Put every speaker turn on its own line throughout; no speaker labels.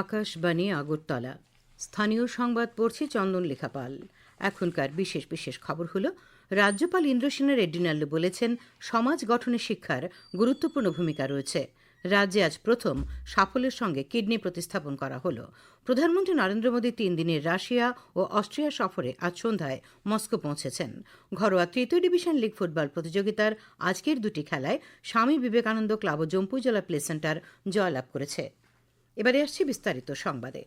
আকাশবাণী আগরতলা। স্থানীয় সংবাদ পড়ছি চন্দন লেখাপাল। এখনকার বিশেষ বিশেষ খবর হলো, রাজ্যপাল ইন্দ্রসেনা রেড্ডি নাল্লু বলেছেন, সমাজ গঠনে শিক্ষার গুরুত্বপূর্ণ ভূমিকা রয়েছে। রাজ্যে আজ প্রথম সাফল্যের সঙ্গে কিডনি প্রতিস্থাপন করা হলো। প্রধানমন্ত্রী নরেন্দ্র মোদী 3 দিনের রাশিয়া ও অস্ট্রিয়া সফরে আজ সন্ধ্যায় মস্কো পৌঁছেছেন। ঘরোয়া তৃতীয় ডিভিশন লিগ ফুটবল প্রতিযোগিতার আজকের দুটি খেলায় স্বামী বিবেকানন্দ ক্লাব ও জম্পুজলা প্লে সেন্টার জয়লাভ করেছে। এবারে আসছি বিস্তারিত সংবাদে।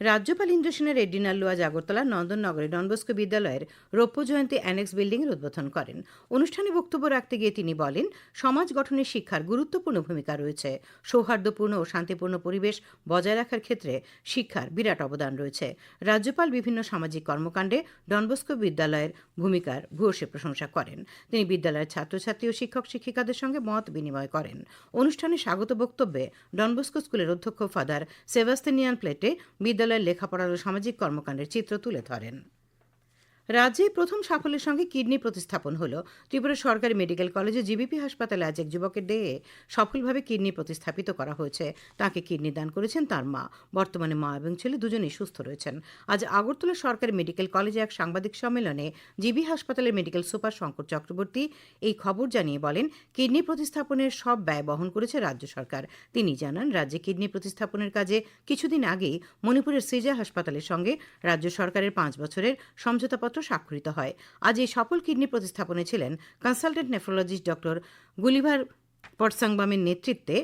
রাজ্যপাল ইন্দ্রসেনা রেড্ডি নাল্লু আজ আগরতলার নন্দননগরে ডনবস্কো বিদ্যালয়ের রৌপ্য জয়ন্তী অ্যানেক্স বিল্ডিংয়ের উদ্বোধন করেন। অনুষ্ঠানে বক্তব্য রাখতে গিয়ে তিনি বলেন, সমাজ গঠনে শিক্ষার গুরুত্বপূর্ণ ভূমিকা রয়েছে। সৌহার্দ্যপূর্ণ ও শান্তিপূর্ণ পরিবেশ বজায় রাখার ক্ষেত্রে শিক্ষার বিরাট অবদান রয়েছে। রাজ্যপাল বিভিন্ন সামাজিক কর্মকাণ্ডে ডনবস্কো বিদ্যালয়ের ভূমিকার ভূয়সী প্রশংসা করেন। তিনি বিদ্যালয়ের ছাত্রছাত্রী ও শিক্ষক শিক্ষিকাদের সঙ্গে মত বিনিময় করেন। অনুষ্ঠানে স্বাগত বক্তব্যে ডনবস্কো স্কুলের অধ্যক্ষ ফাদার সেবাস্তিনিয়ান প্লেটে বিদ্যালয়ের লেখাপড়ার ও সামাজিক কর্মকাণ্ডের চিত্র তুলে ধরেন। রাজ্যে প্রথম সাফল্যের সঙ্গে কিডনি প্রতিস্থাপন হল। ত্রিপুরা সরকারি মেডিকেল কলেজে জিবিপি হাসপাতালে আজ এক যুবকের দেহে সফলভাবে কিডনি প্রতিস্থাপিত করা হয়েছে। তাকে কিডনি দান করেছেন তার মা। বর্তমানে মা এবং ছেলে দুজনেই সুস্থ রয়েছেন। আজ আগরতলা সরকারি মেডিকেল কলেজে এক সাংবাদিক সম্মেলনে জিবি হাসপাতালের মেডিকেল সুপার শঙ্কর চক্রবর্তী এই খবর জানিয়ে বলেন, কিডনি প্রতিস্থাপনের সব ব্যয় বহন করেছে রাজ্য সরকার। তিনি জানান, রাজ্যে কিডনি প্রতিস্থাপনের কাজে কিছুদিন আগেই মণিপুরের সিজা হাসপাতালের সঙ্গে রাজ্য সরকারের 5 বছরের সমঝোতাপত্র স্বাক্ষরিত হয়। আজ এই সফল কিডনি প্রতিস্থাপনে ছিলেন কনসালটেন্ট নেফ্রোলজিস্ট ডক্টর গুলিভার পটসাংবামের নেতৃত্বে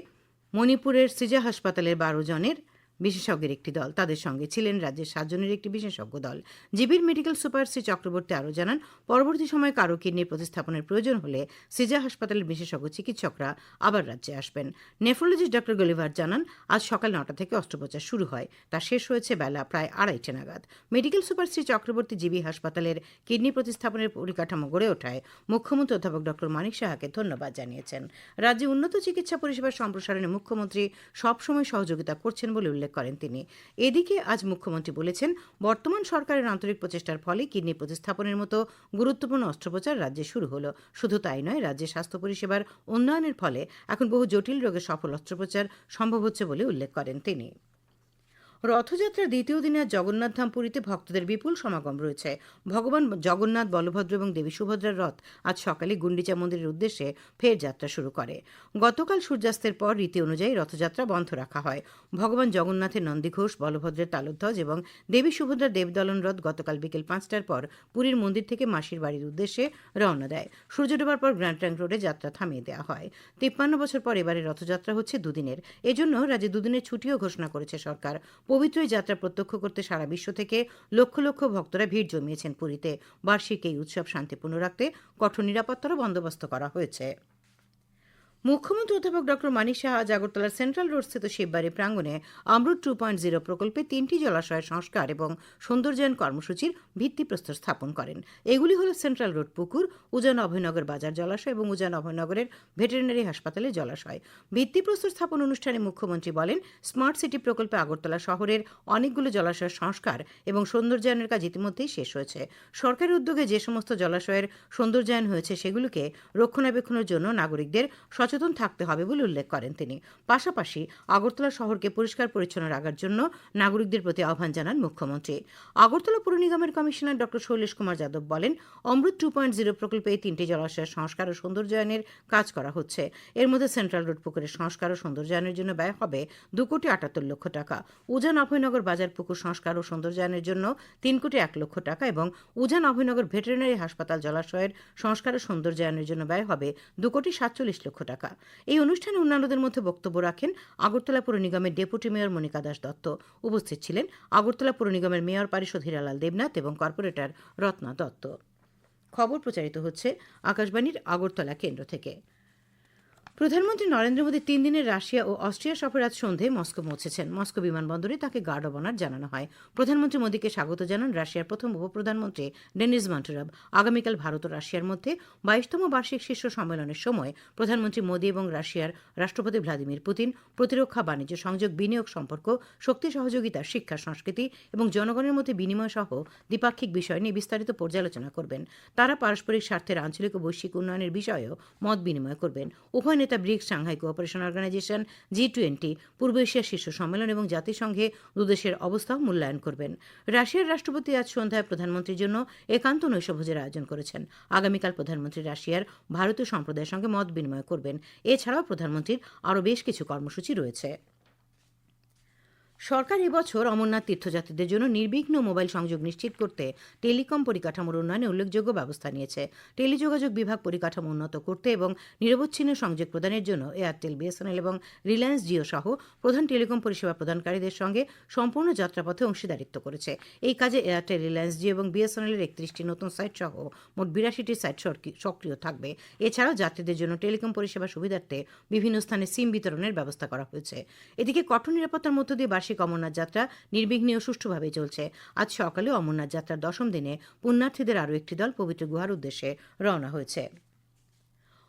মণিপুরের সিজা হাসপাতালের 12 জনের বিশেষজ্ঞের একটি দল। তাদের সঙ্গে ছিলেন রাজ্যের 7 জনের একটি বিশেষজ্ঞ দল। জিবির মেডিকেল সুপার শ্রী চক্রবর্তী আরও জানান, পরবর্তী সময়ে কারো কিডনি প্রতিস্থাপনের প্রয়োজন হলে সিজা হাসপাতালের বিশেষজ্ঞ চিকিৎসকরা আবার রাজ্যে আসবেন। নেফ্রোলজিস্ট ডক্টর গলিভার জানান, আজ সকাল 9টা থেকে অস্ত্রোপচার শুরু হয়। তা শেষ হয়েছে বেলা প্রায় 2:30 নাগাদ। Medical super Shri Chakraborty GB হাসপাতালের কিডনি প্রতিস্থাপনের পরিকাঠামো গড়ে ওঠায় মুখ্যমন্ত্রী অধ্যাপক ডক্টর মানিক সাহাকে ধন্যবাদ জানিয়েছেন। রাজ্যে উন্নত চিকিৎসা পরিষেবার সম্প্রসারণে মুখ্যমন্ত্রী সবসময় সহযোগিতা করছেন বলে উল্লেখ করেন তিনি। এদিকে আজ মুখ্যমন্ত্রী বলেছেন, বর্তমান সরকারের আন্তরিক প্রচেষ্টার ফলে কিডনি প্রতিস্থাপনের মতো গুরুত্বপূর্ণ অস্ত্রোপচার রাজ্যে শুরু হলো। শুধু তাই নয়, রাজ্যের স্বাস্থ্য পরিষেবার উন্নয়নের ফলে এখন বহু জটিল রোগের সফল অস্ত্রোপচার সম্ভব হচ্ছে বলে উল্লেখ করেন তিনি। রথযাত্রার দ্বিতীয় দিনে আজ জগন্নাথ ধাম পুরীতে ভক্তদের বিপুল সমাগম রয়েছে। ভগবান জগন্নাথ, বলভদ্র এবং দেবী সুভদ্রার রথ আজ সকালে গুন্ডিচা মন্দিরের উদ্দেশ্যে ফের যাত্রা শুরু করে। গতকাল সূর্যাস্তের পর রীতি অনুযায়ী রথযাত্রা বন্ধ রাখা হয়। ভগবান জগন্নাথের নন্দীঘোষ, বলভদ্রের তালধ্বজ এবং দেবী সুভদ্রার দেবদলন রথ গতকাল বিকেল 5টার পর পুরীর মন্দির থেকে মাসির বাড়ির উদ্দেশ্যে রওনা দেয়। সূর্য ডোবার পর গ্র্যান্ড ট্রাঙ্ক রোডে যাত্রা থামিয়ে দেওয়া হয়। 53 বছর পর এবারে রথযাত্রা হচ্ছে দুদিনের। এজন্য রাজ্যে দুদিনের ছুটিও ঘোষণা করেছে সরকার। পবিত্র এই যাত্রা প্রত্যক্ষ করতে সারা বিশ্ব থেকে লক্ষ লক্ষ ভক্তরা ভিড় জমিয়েছেন পুরীতে। বার্ষিক এই উৎসব শান্তিপূর্ণ রাখতে কঠোর নিরাপত্তারও বন্দোবস্ত করা হয়েছে। মুখ্যমন্ত্রী অধ্যাপক ডক্টর মানিক সাহা আজ আগরতলার সেন্ট্রাল রোড স্থিত শিববাড়ি প্রাঙ্গণে অমৃত 2.0 প্রকল্পে 3টি জলাশয়ের সংস্কার এবং সৌন্দর্যায়ন কর্মসূচির ভিত্তিপ্রস্তর স্থাপন করেন। এগুলি হল সেন্ট্রাল রোড পুকুর, উজান অভয়নগর বাজার জলাশয় এবং উজান অভয়নগরের ভেটেরিনারি হাসপাতালের জলাশয়। ভিত্তিপ্রস্তর স্থাপন অনুষ্ঠানে মুখ্যমন্ত্রী বলেন, স্মার্ট সিটি প্রকল্পে আগরতলা শহরের অনেকগুলো জলাশয়ের সংস্কার এবং সৌন্দর্যায়নের কাজ ইতিমধ্যেই শেষ হয়েছে। সরকারি উদ্যোগে যে সমস্ত জলাশয়ের সৌন্দর্যায়ন হয়েছে সেগুলোকে রক্ষণাবেক্ষণের জন্য নাগরিকদের সচেতন থাকতে হবে বলে উল্লেখ করেন তিনি। পাশাপাশি আগরতলা শহরকে পরিষ্কার পরিচ্ছন্ন রাখার জন্য নাগরিকদের প্রতি আহ্বান জানান মুখ্যমন্ত্রী। আগরতলা পুর নিগমের কমিশনার ডক্টর শৈলেশ কুমার যাদব বলেন, অমৃত 2.0 প্রকল্পে এই 3টি জলাশয়ের সংস্কার ও সৌন্দর্যায়নের কাজ করা হচ্ছে। এর মধ্যে সেন্ট্রাল রোড পুকুরের সংস্কার ও সৌন্দর্যায়নের জন্য ব্যয় হবে 2,78,00,000 টাকা। উজান অভয়নগর বাজার পুকুর সংস্কার ও সৌন্দর্যায়নের জন্য 3,01,00,000 টাকা এবং উজান অভয়নগর ভেটেরিনারি হাসপাতাল জলাশয়ের সংস্কার ও সৌন্দর্যায়নের জন্য ব্যয় হবে 2,47,00,000 টাকা। এই অনুষ্ঠানে অন্যান্যদের মধ্যে বক্তব্য রাখেন আগরতলা পুর নিগমের ডেপুটি মেয়র মনিকা দাস দত্ত। উপস্থিত ছিলেন আগরতলা পুর নিগমের মেয়র পারিষদ হীরালাল দেবনাথ এবং কর্পোরেটর রত্না দত্ত। খবর প্রচারিত হচ্ছে আকাশবাণীর আগরতলা কেন্দ্র থেকে। প্রধানমন্ত্রী নরেন্দ্র মোদী 3 দিনের রাশিয়া ও অস্ট্রিয়া সফরে আজ সন্ধ্যায় মস্কো পৌঁছেছেন। মস্কো বিমানবন্দরে তাকে গার্ড অব অনার জানানো হয়। প্রধানমন্ত্রী মোদীকে স্বাগত জানান রাশিয়ার প্রথম উপপ্রধানমন্ত্রী ডেনিস মন্টোরভ। আগামীকাল ভারত ও রাশিয়ার মধ্যে 22তম বার্ষিক শীর্ষ সম্মেলনের সময় প্রধানমন্ত্রী মোদী এবং রাশিয়ার রাষ্ট্রপতি ভ্লাদিমির পুতিন প্রতিরক্ষা, বাণিজ্য, সংযোগ, বিনিয়োগ সম্পর্ক, শক্তি সহযোগিতা, শিক্ষা, সংস্কৃতি এবং জনগণের মধ্যে বিনিময় সহ দ্বিপাক্ষিক বিষয় নিয়ে বিস্তারিত পর্যালোচনা করবেন। তারা পারস্পরিক স্বার্থের আঞ্চলিক ও বৈশ্বিক উন্নয়নের বিষয়েও মত বিনিময় করবেন। উভয় নেতা bricks, Shanghai cooperation organisation, G20, পূর্ব এশিয়া শীর্ষ সম্মেলন এবং জাতিসংঘে দুদেশের অবস্থাও মূল্যায়ন করবেন। রাশিয়ার রাষ্ট্রপতি আজ সন্ধ্যায় প্রধানমন্ত্রীর জন্য একান্ত নৈশভোজের আয়োজন করেছেন। আগামীকাল প্রধানমন্ত্রী রাশিয়ার ভারতীয় সম্প্রদায়ের সঙ্গে মত বিনিময় করবেন। এছাড়াও প্রধানমন্ত্রীর আরও বেশ কিছু কর্মসূচি রয়েছে। সরকার এবছর অমরনাথ তীর্থযাত্রীদের জন্য নির্বিঘ্ন মোবাইল সংযোগ নিশ্চিত করতে টেলিকম পরিকাঠামোর উন্নয়নে উল্লেখযোগ্য ব্যবস্থা নিয়েছে। টেলিযোগাযোগ বিভাগ পরিকাঠামো উন্নত করতে এবং নিরবচ্ছিন্ন সংযোগ প্রদানের জন্য এয়ারটেল, বিএসএনএল এবং রিলায়েন্স জিও সহ প্রধান টেলিকম পরিষেবা প্রদানকারীদের সঙ্গে সম্পূর্ণ যাত্রাপথে অংশীদারিত্ব করেছে। এই কাজে এয়ারটেল, রিলায়েন্স জিও এবং বিএসএনএলের 31টি নতুন সাইট সহ মোট 82টি সাইট সক্রিয় থাকবে। এছাড়াও যাত্রীদের জন্য টেলিকম পরিষেবা সুবিধার্থে বিভিন্ন স্থানে সিম বিতরণের ব্যবস্থা করা হয়েছে। এদিকে কঠোর নিরাপত্তার মধ্য দিয়ে বার্ষিক অমরনাথ যাত্রা নির্বিঘ্নে ও সুষ্ঠুভাবে চলছে। আজ সকালে অমরনাথ যাত্রার 10ম দিনে পুণ্যার্থীদের আরও একটি দল পবিত্র গুহার উদ্দেশ্যে রওনা হয়েছে।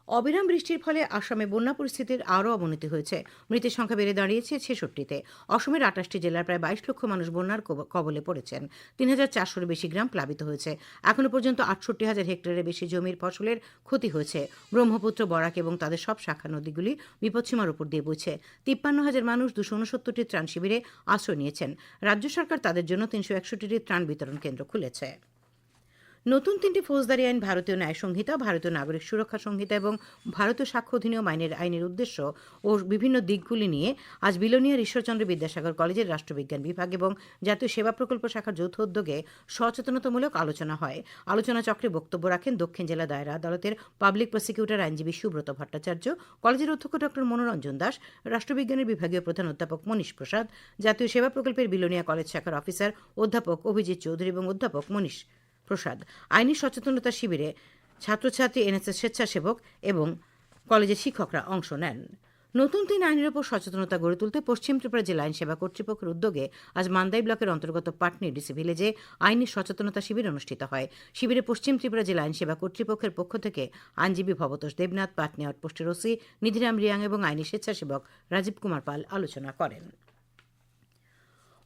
অবিরাম বৃষ্টির ফলে আসামে বন্যা পরিস্থিতির আরও অবনতি হয়েছে। মৃতের সংখ্যা বেড়ে দাঁড়িয়েছে 66তে। অসমের 28টি জেলার প্রায় 22 লক্ষ মানুষ বন্যার কবলে পড়েছেন। 3,400-এর বেশি গ্রাম প্লাবিত হয়েছে। এখনও পর্যন্ত 68,000 হেক্টরের বেশি জমির ফসলের ক্ষতি হয়েছে। ব্রহ্মপুত্র, বরাক এবং তাদের সব শাখা নদীগুলি বিপদসীমার উপর দিয়ে বইছে। 53,000 মানুষ 269টি ত্রাণ শিবিরে আশ্রয় নিয়েছেন। রাজ্য সরকার তাদের জন্য 361টি ত্রাণ বিতরণ কেন্দ্র খুলেছে। নতুন 3টি ফৌজদারি আইন, ভারতীয় ন্যায় সংহিতা, ভারতীয় নাগরিক সুরক্ষা সংহিতা এবং ভারতীয় সাক্ষ্য অধিনিয়ম আইনের উদ্দেশ্য ও বিভিন্ন দিকগুলি নিয়ে আজ বিলোনিয়ার ঈশ্বরচন্দ্র বিদ্যাসাগর কলেজের রাষ্ট্রবিজ্ঞান বিভাগ এবং জাতীয় সেবা প্রকল্প শাখার যৌথ উদ্যোগে সচেতনতামূলক আলোচনা হয়। আলোচনা চক্রে বক্তব্য রাখেন দক্ষিণ জেলা দায়রা আদালতের পাবলিক প্রসিকিউটর আইনজীবী সুব্রত ভট্টাচার্য, কলেজের অধ্যক্ষ ড মনোরঞ্জন দাস, রাষ্ট্রবিজ্ঞানের বিভাগীয় প্রধান অধ্যাপক মনীষ প্রসাদ, জাতীয় সেবা প্রকল্পের বিলোনিয়া কলেজ শাখার অফিসার অধ্যাপক অভিজিৎ চৌধুরী এবং অধ্যাপক মনীষ প্রসাদ। আইনি সচেতনতা শিবিরে ছাত্রছাত্রী, এনএসএস স্বেচ্ছাসেবক এবং কলেজের শিক্ষকরা অংশ নেন। নতুন 3 আইনের উপর সচেতনতা গড়ে তুলতে পশ্চিম ত্রিপুরা জেলা আইন সেবা কর্তৃপক্ষের উদ্যোগে আজ মান্দাই ব্লকের অন্তর্গত পাটনি ডিসি ভিলেজে আইনি সচেতনতা শিবির অনুষ্ঠিত হয়। শিবিরে পশ্চিম ত্রিপুরা জেলা আইন সেবা কর্তৃপক্ষের পক্ষ থেকে আইনজীবী ভবতোষ দেবনাথ, পাটনি আউটপোস্টের ওসি নিধিরাম রিয়াং এবং আইনি স্বেচ্ছাসেবক রাজীব কুমার পাল আলোচনা করেন।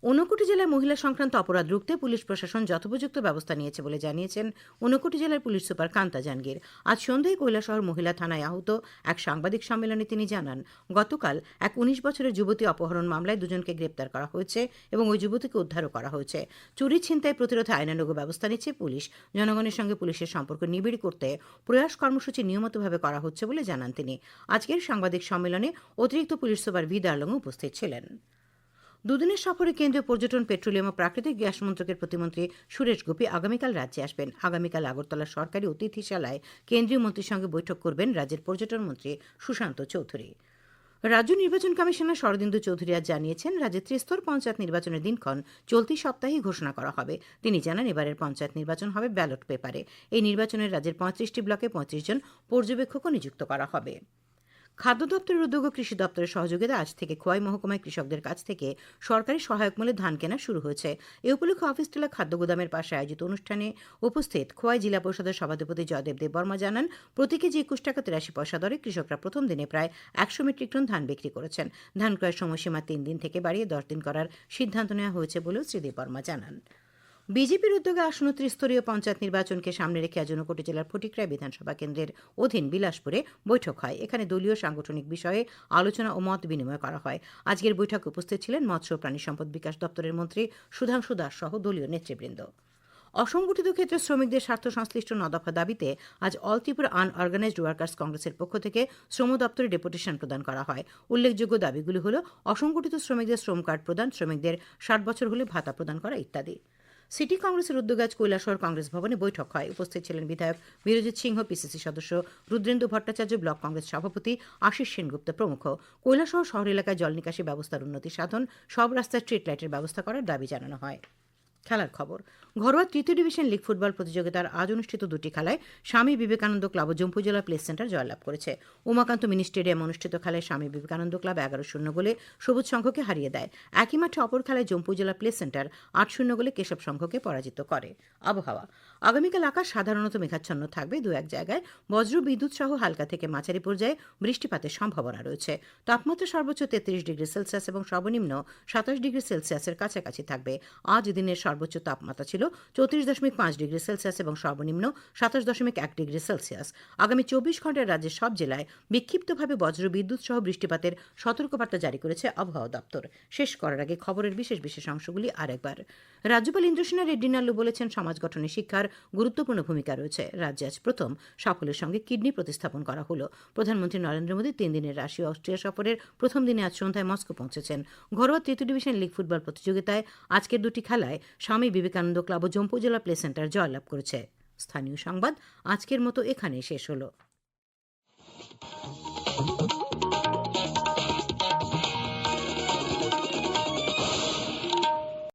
ঊনকোটি জেলায় মহিলা সংক্রান্ত অপরাধ রুখতে পুলিশ প্রশাসন যথোপযুক্ত ব্যবস্থা নিয়েছে বলে জানিয়েছেন ঊনকোটি জেলার পুলিশ সুপার কান্তা জাহাঙ্গীর। আজ সন্ধ্যায় কৈলাসহর মহিলা থানায় আহত এক সাংবাদিক সম্মেলনে তিনি জানান, গতকাল এক 19 বছরের যুবতী অপহরণ মামলায় 2জনকে গ্রেপ্তার করা হয়েছে এবং ওই যুবতীকে উদ্ধারও করা হয়েছে। চুরি, ছিনতাই প্রতিরোধে আইনানুগ ব্যবস্থা নিচ্ছে পুলিশ। জনগণের সঙ্গে পুলিশের সম্পর্ক নিবিড় করতে প্রয়াস কর্মসূচি নিয়মিতভাবে করা হচ্ছে বলে জানান তিনি। আজকের সাংবাদিক সম্মেলনে অতিরিক্ত পুলিশ সুপার ভি দার্লং উপস্থিত ছিলেন। দুদিনের সফরে কেন্দ্রীয় পর্যটন, পেট্রোলিয়াম ও প্রাকৃতিক গ্যাস মন্ত্রকের প্রতিমন্ত্রী সুরেশ গোপী আগামীকাল রাজ্যে আসবেন। আগামীকাল আগরতলা সরকারি অতিথিশালায় কেন্দ্রীয় মন্ত্রীর সঙ্গে বৈঠক করবেন রাজ্যের পর্যটন মন্ত্রী সুশান্ত চৌধুরী। রাজ্য নির্বাচন কমিশনার শরদিন্দু চৌধুরী আজ জানিয়েছেন, রাজ্যে ত্রিস্তর পঞ্চায়েত নির্বাচনের দিনক্ষণ চলতি সপ্তাহেই ঘোষণা করা হবে। তিনি জানান, এবারের পঞ্চায়েত নির্বাচন হবে ব্যালট পেপারে। এই নির্বাচনের রাজ্যের 35টি ব্লকে 25 জন পর্যবেক্ষকও নিযুক্ত করা হবে। খাদ্য দপ্তরের উদ্যোগ ও কৃষি দপ্তরের সহযোগিতা আজ থেকে খোয়াই মহকুমায় কৃষকদের কাছ থেকে সরকারি সহায়ক মূল্যে ধান কেনা শুরু হয়েছে। এ উপলক্ষে অফিসটিলা খাদ্য গুদামের পাশে আয়োজিত অনুষ্ঠানে উপস্থিত খোয়াই জেলা পরিষদের সভাধিপতি জয়দেব দেববর্মা জানান, প্রতি কেজি 21 টাকা 83 পয়সা দরে কৃষকরা প্রথম দিনে প্রায় 100 মেট্রিক টন ধান বিক্রি করেছেন। ধান ক্রয়ের সময়সীমা 3 দিন থেকে বাড়িয়ে 10 দিন করার সিদ্ধান্ত নেওয়া হয়েছে বলেও শ্রী দেববর্মা জানান। বিজেপির উদ্যোগে আসন্ন ত্রিস্তরীয় পঞ্চায়েত নির্বাচনকে সামনে রেখে আজ ঊনকোটি জেলার ফটিকরায় বিধানসভা কেন্দ্রের অধীন বিলাসপুরে বৈঠক হয়। এখানে দলীয় সাংগঠনিক বিষয়ে আলোচনা ও মত বিনিময় করা হয়। আজকের বৈঠকে উপস্থিত ছিলেন মৎস্য ও প্রাণী সম্পদ বিকাশ দপ্তরের মন্ত্রী সুধাংশু দাস সহ দলীয় নেতৃবৃন্দ। অসংগঠিত ক্ষেত্রে শ্রমিকদের স্বার্থ সংশ্লিষ্ট 9 দফা দাবিতে আজ অল ত্রিপুরা আনঅর্গানাইজড ওয়ার্কার্স কংগ্রেসের পক্ষ থেকে শ্রম দপ্তরে ডেপুটেশন প্রদান করা হয়। উল্লেখযোগ্য দাবিগুলি হল অসংগঠিত শ্রমিকদের শ্রম কার্ড প্রদান, শ্রমিকদের 60 বছর হলে ভাতা প্রদান করা ইত্যাদি। সিটি কংগ্রেসের উদ্যোগে আজ কৈলাসহর কংগ্রেস ভবনে বৈঠক হয়। উপস্থিত ছিলেন বিধায়ক বীরজিৎ সিংহ, পিসিসি সদস্য রুদ্রেন্দু ভট্টাচার্য, ব্লক কংগ্রেস সভাপতি আশিস সেনগুপ্ত প্রমুখ। কৈলাসহর শহর এলাকায় জল নিকাশি ব্যবস্থার উন্নতি সাধন, সব রাস্তায় স্ট্রিট লাইটের ব্যবস্থা করার দাবি জানানো হয়। খেলার খবর। ঘরোয়া 3য় ডিভিশন লিগ ফুটবল প্রতিযোগিতার আজ অনুষ্ঠিত 2টি খেলায় স্বামী বিবেকানন্দ ক্লাব ও জম্পু জেলা প্লে সেন্টার জয়লাভ করেছে। উমাকান্ত মিনি স্টেডিয়ামে অনুষ্ঠিত খেলায় স্বামী বিবেকানন্দ ক্লাব 11-0 গোলে সবুজ সংঘকে হারিয়ে দেয়। একই মাঠে অপর খেলায় জম্পু জেলা প্লে সেন্টার 8-0 গোলে কেশব সংঘকে পরাজিত করে। আবহাওয়া। আগামীকাল আকাশ সাধারণত মেঘাচ্ছন্ন থাকবে, দু এক জায়গায় বজ্র বিদ্যুৎ সহ হালকা থেকে মাঝারি পর্যায়ে বৃষ্টিপাতের সম্ভাবনা রয়েছে। তাপমাত্রা সর্বোচ্চ 33 ডিগ্রি সেলসিয়াস এবং সর্বনিম্ন 27 ডিগ্রি সেলসিয়াসের কাছাকাছি থাকবে। আজ দিনের সর্বোচ্চ তাপমাত্রা ছিল 34.5 ডিগ্রি সেলসিয়াস এবং সর্বনিম্ন 27.1 ডিগ্রি সেলসিয়াস। আগামী 24 ঘন্টায় রাজ্যের সব জেলায় বিক্ষিপ্তভাবে বজ্র বিদ্যুৎ সহ বৃষ্টিপাতের সতর্কবার্তা জারি করেছে আবহাওয়া দপ্তর। শেষ করার আগে খবরের বিশেষ বিশেষ অংশগুলি আরেকবার। রাজ্যপাল ইন্দ্রসেনা রেড্ডি নাল্লু বলেছেন, সমাজ গঠনে শিক্ষার গুরুত্বপূর্ণ ভূমিকা রয়েছে। রাজ্যে আজ প্রথম সাফল্যের সঙ্গে কিডনি প্রতিস্থাপন করা হলো। প্রধানমন্ত্রী নরেন্দ্র মোদী 3 দিনের রাশিয়া অস্ট্রিয়া সফরের প্রথম দিনে আজ সন্ধ্যায় মস্কো পৌঁছেছেন। ঘরোয়া তৃতীয় ডিভিশন লিগ ফুটবল প্রতিযোগিতায় আজকের দুটি খেলায় স্বামী বিবেকানন্দ ক্লাব ও জম্পু জেলা প্লে সেন্টার জয়লাভ করেছে। স্থানীয় সংবাদ আজকের মতো এখানেই শেষ হলো।